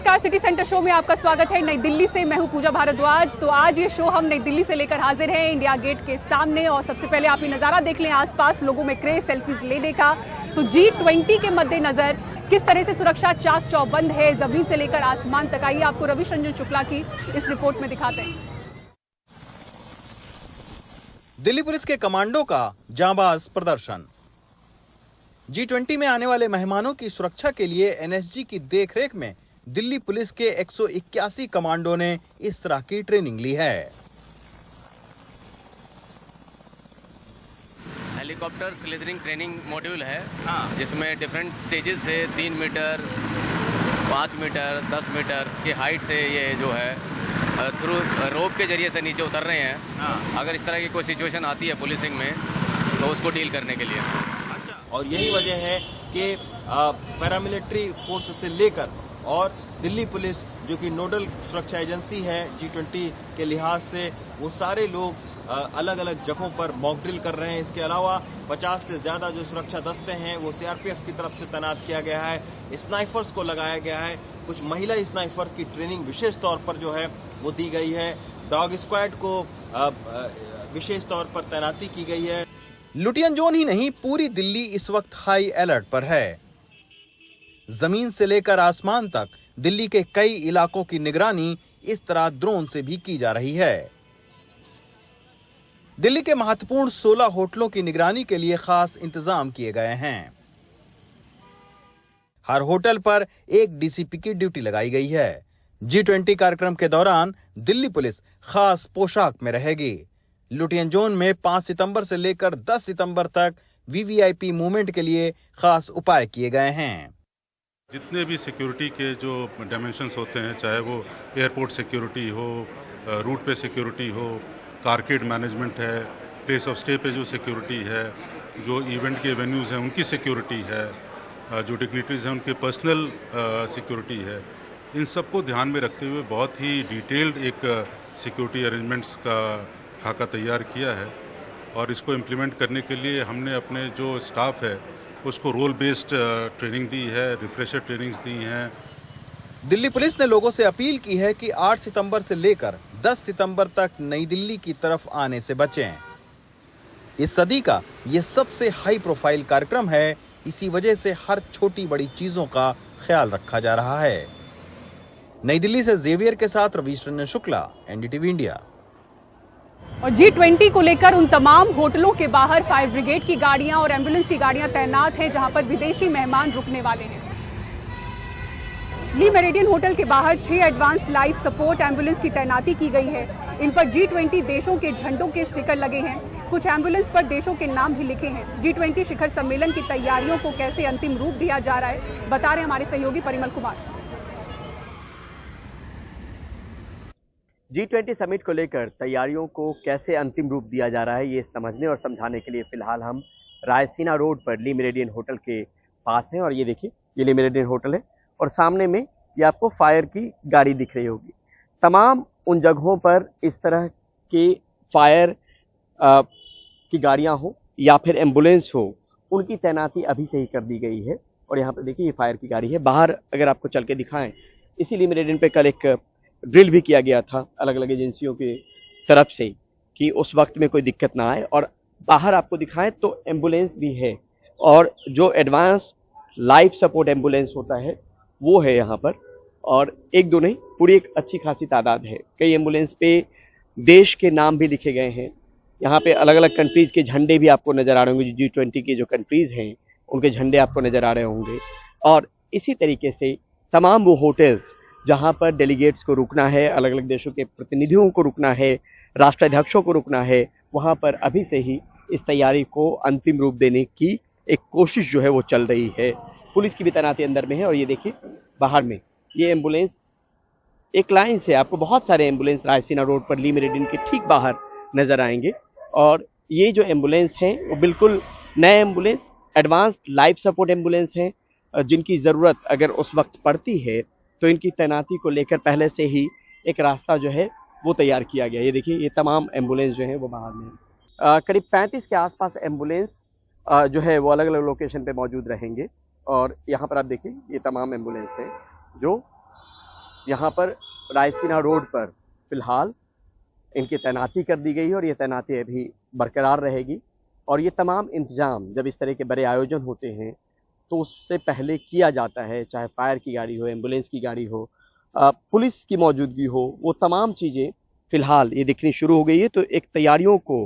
नमस्कार, city centre show में आपका स्वागत है। नई दिल्ली से मैं हूं पूजा भारद्वाज। तो आज ये शो हम नई दिल्ली से लेकर हाजिर हैं इंडिया गेट के सामने। और सबसे पहले आप ये नजारा देख लें, आसपास लोगों में क्रेज सेल्फीज लेने का। तो G20 के मद्देनजर किस तरह से सुरक्षा चाक चौबंद है, जमीन से लेकर आसमान तक। आइए आपको रविश रंजन शुक्ला की इस रिपोर्ट में दिखाते हैं। दिल्ली पुलिस के कमांडो का जांबाज प्रदर्शन। G20 में आने वाले मेहमानों की सुरक्षा के लिए NSG की देखरेख में दिल्ली पुलिस के 181 कमांडो ने इस तरह की ट्रेनिंग ली है। हेलीकॉप्टर स्लिदरिंग ट्रेनिंग मॉड्यूल है, जिसमें डिफरेंट स्टेजेस से 3 मीटर, 5 मीटर, 10 मीटर की हाइट से ये जो है थ्रू रोप के जरिए से नीचे उतर रहे हैं। अगर इस तरह की कोई सिचुएशन आती है पुलिसिंग में तो उसको डील करने के लिए। और यही वजह है कि पैरामिलिट्री फोर्स से लेकर और दिल्ली पुलिस जो कि नोडल सुरक्षा एजेंसी है G20 के लिहाज से, वो सारे लोग अलग अलग जगहों पर मॉक ड्रिल कर रहे हैं। इसके अलावा 50 से ज़्यादा जो सुरक्षा दस्ते हैं वो CRPF की तरफ से तैनात किया गया है। स्नाइफर्स को लगाया गया है। कुछ महिला स्नाइफर की ट्रेनिंग विशेष तौर पर जो है वो दी गई है। डॉग स्क्वाड को विशेष तौर पर तैनाती की गई है। लुटियन जोन ही नहीं, पूरी दिल्ली इस वक्त हाई अलर्ट पर है। जमीन से लेकर आसमान तक दिल्ली के कई इलाकों की निगरानी इस तरह ड्रोन से भी की जा रही है। दिल्ली के महत्वपूर्ण 16 होटलों की निगरानी के लिए खास इंतजाम किए गए हैं। हर होटल पर एक डीसीपी की ड्यूटी लगाई गई है। G20 कार्यक्रम के दौरान दिल्ली पुलिस खास पोशाक में रहेगी। लुटियन जोन में 5 सितंबर से लेकर 10 सितंबर तक VVIP मूवमेंट के लिए खास उपाय किए गए हैं। जितने भी सिक्योरिटी के जो डायमेंशंस होते हैं, चाहे वो एयरपोर्ट सिक्योरिटी हो, रूट पे सिक्योरिटी हो, कारकेड मैनेजमेंट है, प्लेस ऑफ स्टे पे जो सिक्योरिटी है, जो इवेंट के वेन्यूज़ हैं उनकी सिक्योरिटी है, जो डिग्निटरीज हैं उनके पर्सनल सिक्योरिटी है, इन सबको ध्यान में रखते हुए बहुत ही डिटेल्ड एक सिक्योरिटी अरेंजमेंट्स का खाका तैयार किया है। और इसको इम्प्लीमेंट करने के लिए हमने अपने जो स्टाफ है उसको रोल बेस्ड ट्रेनिंग दी है, रिफ्रेशर ट्रेनिंग्स दी हैं। दिल्ली पुलिस ने लोगों से अपील की है कि 8 सितंबर से लेकर 10 सितंबर तक नई दिल्ली की तरफ आने से बचें। इस सदी का ये सबसे हाई प्रोफाइल कार्यक्रम है, इसी वजह से हर छोटी बड़ी चीजों का ख्याल रखा जा रहा है। नई दिल्ली से जेवियर के साथ रविश रंजन शुक्ला, NDTV इंडिया। और G20 को लेकर उन तमाम होटलों के बाहर फायर ब्रिगेड की गाड़ियां और एम्बुलेंस की गाड़ियां तैनात हैं, जहां पर विदेशी मेहमान रुकने वाले हैं। ली मेरिडियन होटल के बाहर 6 एडवांस लाइफ सपोर्ट एम्बुलेंस की तैनाती की गई है। इन पर G20 देशों के झंडों के स्टिकर लगे हैं। कुछ एम्बुलेंस पर देशों के नाम भी लिखे हैं। G20 शिखर सम्मेलन की तैयारियों को कैसे अंतिम रूप दिया जा रहा है, बता रहे हमारे सहयोगी परिमल कुमार। G20 समिट को लेकर तैयारियों को कैसे अंतिम रूप दिया जा रहा है, ये समझने और समझाने के लिए फिलहाल हम रायसीना रोड पर ली मेरिडियन होटल के पास हैं। और ये देखिए, ये ली मेरिडियन होटल है और सामने में ये आपको फायर की गाड़ी दिख रही होगी। तमाम उन जगहों पर इस तरह की फायर की गाड़ियां हो या फिर एम्बुलेंस हो, उनकी तैनाती अभी से ही कर दी गई है। और यहाँ पर देखिए, ये फायर की गाड़ी है। बाहर अगर आपको चल के दिखाएं, इसी ली मेरिडियन पे कल एक ड्रिल भी किया गया था अलग अलग एजेंसियों की तरफ से कि उस वक्त में कोई दिक्कत ना आए। और बाहर आपको दिखाएं तो एम्बुलेंस भी है, और जो एडवांस लाइफ सपोर्ट एम्बुलेंस होता है वो है यहाँ पर। और एक दो नहीं, पूरी एक अच्छी खासी तादाद है। कई एम्बुलेंस पे देश के नाम भी लिखे गए हैं। यहाँ पे अलग अलग कंट्रीज़ के झंडे भी आपको नज़र आ रहे होंगे। G20 के जो कंट्रीज़ हैं उनके झंडे आपको नज़र आ रहे होंगे। और इसी तरीके से तमाम वो होटल्स जहां पर डेलीगेट्स को रुकना है, अलग अलग देशों के प्रतिनिधियों को रुकना है, राष्ट्राध्यक्षों को रुकना है, वहां पर अभी से ही इस तैयारी को अंतिम रूप देने की एक कोशिश जो है वो चल रही है। पुलिस की भी तैनाती अंदर में है। और ये देखिए, बाहर में ये एम्बुलेंस एक लाइन से आपको बहुत सारे एम्बुलेंस रायसीना रोड पर ली मेरिडियन के ठीक बाहर नजर आएंगे। और ये जो एम्बुलेंस हैं वो बिल्कुल नए ambulance, advanced life support ambulance हैं, जिनकी ज़रूरत अगर उस वक्त पड़ती है तो इनकी तैनाती को लेकर पहले से ही एक रास्ता जो है वो तैयार किया गया। ये देखिए, ये तमाम एम्बुलेंस जो है वो बाहर में करीब 35 के आसपास एम्बुलेंस जो है वो अलग अलग लोकेशन पे मौजूद रहेंगे। और यहाँ पर आप देखिए, ये तमाम एम्बुलेंस है जो यहाँ पर रायसीना रोड पर फिलहाल इनकी तैनाती कर दी गई है और ये तैनाती अभी बरकरार रहेगी। और ये तमाम इंतजाम जब इस तरह के बड़े आयोजन होते हैं तो उससे पहले किया जाता है, चाहे फायर की गाड़ी हो, एम्बुलेंस की गाड़ी हो, पुलिस की मौजूदगी हो, वो तमाम चीज़ें फिलहाल ये दिखनी शुरू हो गई है। तो एक तैयारियों को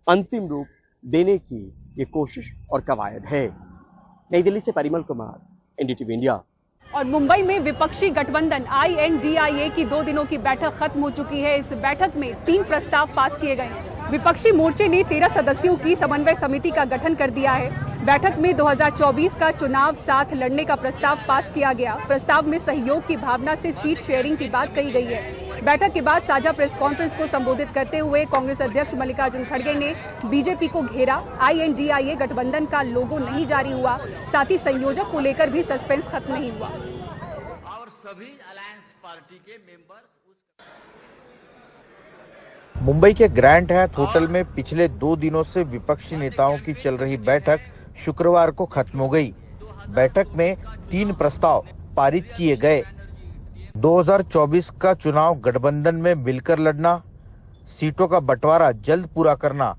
अंतिम रूप देने की ये कोशिश और कवायद है। नई दिल्ली से परिमल कुमार, एनडीटीवी इंडिया। और मुंबई में विपक्षी गठबंधन INDIA की 2 दिनों की बैठक खत्म हो चुकी है। इस बैठक में 3 प्रस्ताव पास किए गए हैं। विपक्षी मोर्चे ने 13 सदस्यों की समन्वय समिति का गठन कर दिया है। बैठक में 2024 का चुनाव साथ लड़ने का प्रस्ताव पास किया गया। प्रस्ताव में सहयोग की भावना से सीट शेयरिंग की बात कही गई है। बैठक के बाद साझा प्रेस कॉन्फ्रेंस को संबोधित करते हुए कांग्रेस अध्यक्ष मल्लिकार्जुन खड़गे ने बीजेपी को घेरा। INDIA गठबंधन का लोगो नहीं जारी हुआ, साथ ही संयोजक को लेकर भी सस्पेंस खत्म नहीं हुआ। और सभी अलायंस पार्टी के मेंबर्स मुंबई के ग्रैंड हयात होटल में पिछले 2 दिनों से विपक्षी नेताओं की चल रही बैठक शुक्रवार को खत्म हो गई। बैठक में 3 प्रस्ताव पारित किए गए। 2024 का चुनाव गठबंधन में मिलकर लड़ना, सीटों का बंटवारा जल्द पूरा करना,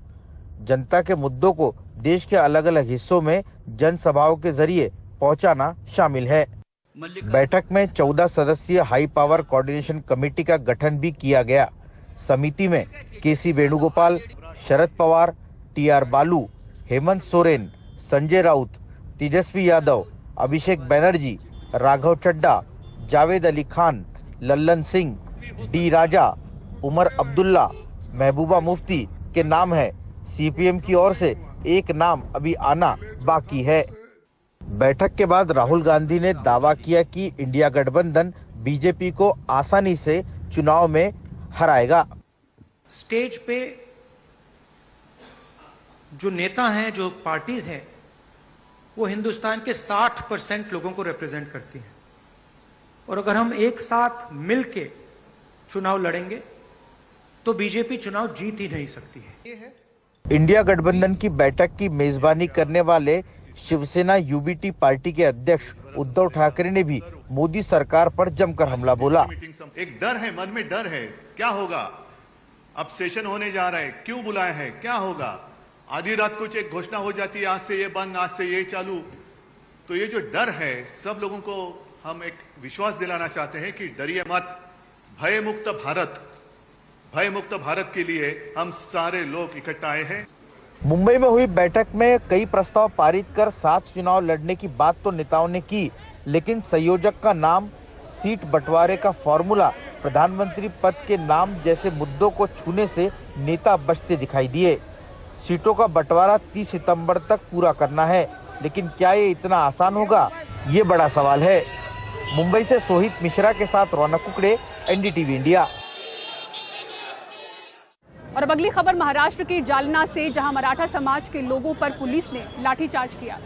जनता के मुद्दों को देश के अलग अलग हिस्सों में जनसभाओं के जरिए पहुंचाना शामिल है। बैठक में 14 सदस्यीय हाई पावर कोऑर्डिनेशन कमेटी का गठन भी किया गया। समिति में KC वेणुगोपाल, शरद पवार, TR बालू, हेमंत सोरेन, संजय राउत, तेजस्वी यादव, अभिषेक बनर्जी, राघव चड्ढा, जावेद अली खान, लल्लन सिंह, D राजा, उमर अब्दुल्ला, महबूबा मुफ्ती के नाम है। CPM की ओर से एक नाम अभी आना बाकी है। बैठक के बाद राहुल गांधी ने दावा किया कि इंडिया गठबंधन बीजेपी को आसानी से चुनाव में हराएगा। स्टेज पे जो नेता हैं, जो पार्टीज हैं, वो हिंदुस्तान के 60% लोगों को रिप्रेजेंट करती हैं। और अगर हम एक साथ मिलके चुनाव लड़ेंगे तो बीजेपी चुनाव जीत ही नहीं सकती है। इंडिया गठबंधन की बैठक की मेजबानी करने वाले शिवसेना UBT पार्टी के अध्यक्ष उद्धव ठाकरे ने भी मोदी सरकार पर जमकर हमला बोला। एक डर है, मन में डर है, क्या होगा, अब सेशन होने जा रहा है, क्यों बुलाए हैं, क्या होगा, आधी रात कुछ एक घोषणा हो जाती है, आज से ये बंद, आज से ये चालू। तो ये जो डर है, सब लोगों को हम एक विश्वास दिलाना चाहते हैं कि डरिए मत। भयमुक्त भारत के लिए हम सारे लोग इकट्ठा आए हैं। मुंबई में हुई बैठक में कई प्रस्ताव पारित कर साथ चुनाव लड़ने की बात तो नेताओं ने की, लेकिन संयोजक का नाम, सीट बंटवारे का फॉर्मूला, प्रधानमंत्री पद के नाम जैसे मुद्दों को छूने से नेता बचते दिखाई दिए। सीटों का बंटवारा 30 सितंबर तक पूरा करना है, लेकिन क्या ये इतना आसान होगा, ये बड़ा सवाल है। मुंबई से सोहित मिश्रा के साथ रौनक कुकड़े, NDTV इंडिया। और अब अगली खबर महाराष्ट्र के जालना से, जहां मराठा समाज के लोगों पर पुलिस ने लाठीचार्ज किया।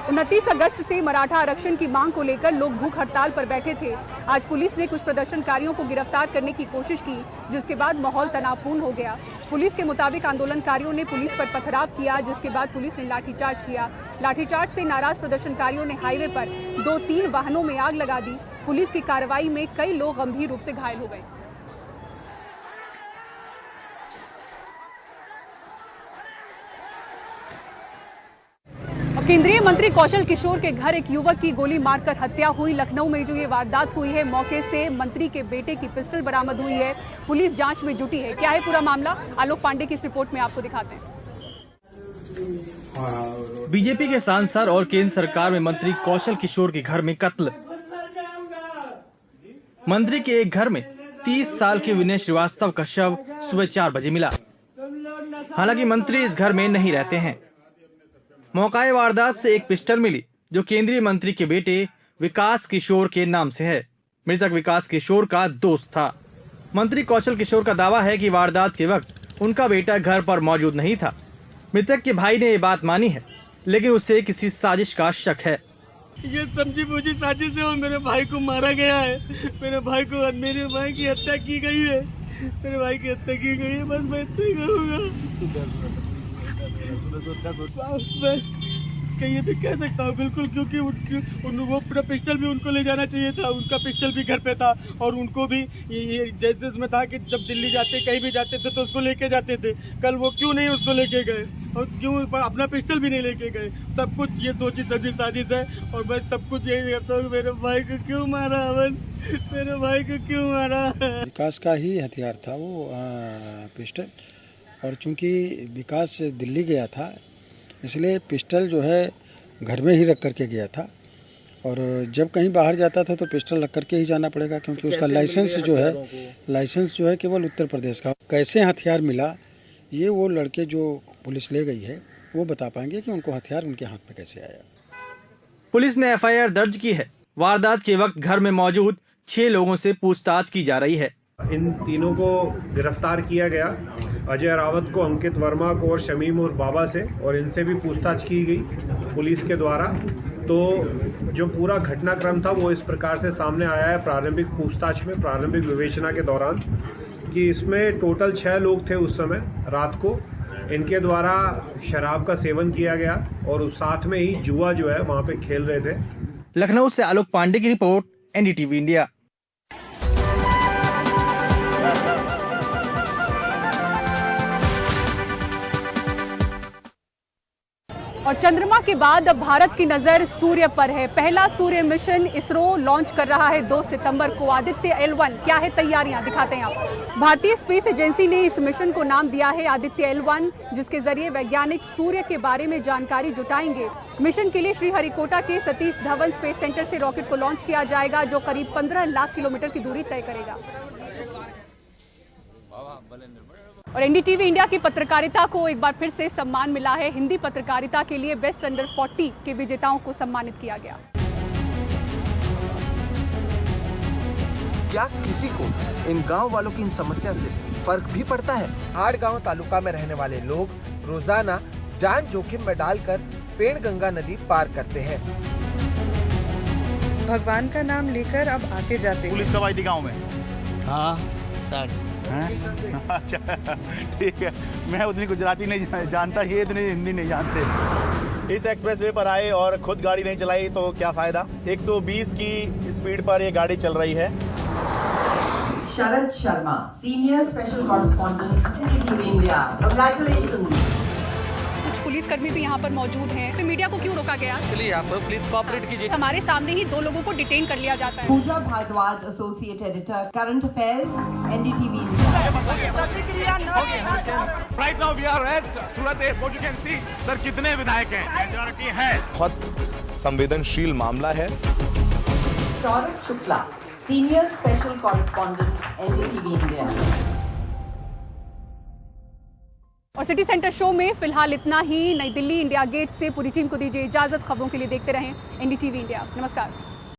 29 अगस्त से मराठा आरक्षण की मांग को लेकर लोग भूख हड़ताल पर बैठे थे। आज पुलिस ने कुछ प्रदर्शनकारियों को गिरफ्तार करने की कोशिश की, जिसके बाद माहौल तनावपूर्ण हो गया। पुलिस के मुताबिक आंदोलनकारियों ने पुलिस पर पथराव किया, जिसके बाद पुलिस ने लाठीचार्ज किया। लाठीचार्ज से नाराज प्रदर्शनकारियों ने हाईवे पर 2-3 वाहनों में आग लगा दी। पुलिस की कार्रवाई में कई लोग गंभीर रूप से घायल हो गए। केंद्रीय मंत्री कौशल किशोर के घर एक युवक की गोली मारकर हत्या हुई। लखनऊ में जो ये वारदात हुई है, मौके से मंत्री के बेटे की पिस्टल बरामद हुई है। पुलिस जांच में जुटी है। क्या है पूरा मामला, आलोक पांडे की इस रिपोर्ट में आपको दिखाते हैं। बीजेपी के सांसद और केंद्र सरकार में मंत्री कौशल किशोर के घर में कत्ल। मंत्री के एक घर में 30 साल के विनय श्रीवास्तव का शव सुबह 4 बजे मिला। हालांकि मंत्री इस घर में नहीं रहते हैं। मौकाए वारदात से एक पिस्टल मिली, जो केंद्रीय मंत्री के बेटे विकास किशोर के नाम से है। मृतक विकास किशोर का दोस्त था। मंत्री कौशल किशोर का दावा है कि वारदात के वक्त उनका बेटा घर पर मौजूद नहीं था। मृतक के भाई ने ये बात मानी है, लेकिन उसे किसी साजिश का शक है। ये समझी बूझी साजिश है और मेरे भाई को मारा गया है। मेरे भाई की हत्या की गई है। मेरे भाई की हत्या की गई है। बस मैं इतना ही कहूँगा। ये भी कह सकता हूँ बिल्कुल, क्योंकि वो पूरा पिस्टल भी उनको ले जाना चाहिए था, उनका पिस्टल भी घर पे था और उनको भी ये जैसे उसमें था कि जब दिल्ली जाते कहीं भी जाते थे तो उसको लेके जाते थे। कल वो क्यों नहीं उसको लेके गए और क्यों अपना पिस्टल भी नहीं लेके गए? सब कुछ ये सोची समझी साजिश है और मैं सब कुछ यही करता हूँ, मेरे भाई को क्यों मारा अमन, मेरे भाई को क्यों मारा? विकास का ही हथियार था वो पिस्टल, और चूंकि विकास दिल्ली गया था इसलिए पिस्टल जो है घर में ही रख करके गया था, और जब कहीं बाहर जाता था तो पिस्टल रख करके ही जाना पड़ेगा, क्योंकि उसका लाइसेंस जो है केवल उत्तर प्रदेश का। कैसे हथियार मिला ये वो लड़के जो पुलिस ले गई है वो बता पाएंगे कि उनको हथियार उनके हाथ में कैसे आया। पुलिस ने एफआईआर दर्ज की है। वारदात के वक्त घर में मौजूद 6 लोगों से पूछताछ की जा रही है। इन तीनों को गिरफ्तार किया गया, अजय रावत को, अंकित वर्मा को और शमीम और बाबा से, और इनसे भी पूछताछ की गई पुलिस के द्वारा। तो जो पूरा घटनाक्रम था वो इस प्रकार से सामने आया है प्रारंभिक पूछताछ में, प्रारंभिक विवेचना के दौरान, कि इसमें टोटल 6 लोग थे उस समय रात को। इनके द्वारा शराब का सेवन किया गया और साथ में ही जुआ जो है वहाँ पे खेल रहे थे। लखनऊ से आलोक पांडे की रिपोर्ट, एनडीटीवी इंडिया। और चंद्रमा के बाद अब भारत की नजर सूर्य पर है। पहला सूर्य मिशन इसरो लॉन्च कर रहा है 2 सितंबर को। आदित्य L1 क्या है तैयारियां, दिखाते हैं आपको। भारतीय स्पेस एजेंसी ने इस मिशन को नाम दिया है आदित्य L1, जिसके जरिए वैज्ञानिक सूर्य के बारे में जानकारी जुटाएंगे। मिशन के लिए श्रीहरिकोटा के सतीश धवन स्पेस सेंटर से रॉकेट को लॉन्च किया जाएगा, जो करीब 15 लाख किलोमीटर की दूरी तय करेगा। और एनडीटीवी इंडिया की पत्रकारिता को एक बार फिर से सम्मान मिला है। हिंदी पत्रकारिता के लिए बेस्ट अंडर 40 के विजेताओं को सम्मानित किया गया। क्या किसी को इन गांव वालों की इन समस्या से फर्क भी पड़ता है? हाड़गांव तालुका में रहने वाले लोग रोजाना जान जोखिम में डालकर पेड़गंगा नदी पार करते हैं। भगवान का नाम लेकर अब आते जाते। पुलिस कब आई थी गाँव में? हाँ सर। अच्छा ठीक है, मैं उतनी गुजराती नहीं जानता, ये इतनी हिंदी नहीं जानते। इस एक्सप्रेसवे पर आए और खुद गाड़ी नहीं चलाई तो क्या फायदा? 120 की स्पीड पर ये गाड़ी चल रही है। Sharad Sharma, senior special correspondent NDTV India, congratulations. कुछ पुलिसकर्मी भी यहाँ पर मौजूद हैं। तो मीडिया को क्यों रोका गया? चलिए आप प्लीज कोऑपरेट कीजिए। हमारे सामने ही 2 लोगों को डिटेन कर लिया जाता है। Pooja Bhardwaj, associate editor, current affairs, NDTV India. Right now we are at Surat airport, you can see sir कितने विधायक हैं, मेजॉरिटी है। बहुत संवेदनशील मामला है। Saurabh Shukla, senior special correspondent NDTV India. और सिटी सेंटर शो में फिलहाल इतना ही। नई दिल्ली इंडिया गेट से पूरी टीम को दीजिए इजाजत। खबरों के लिए देखते रहें एनडीटीवी इंडिया। नमस्कार।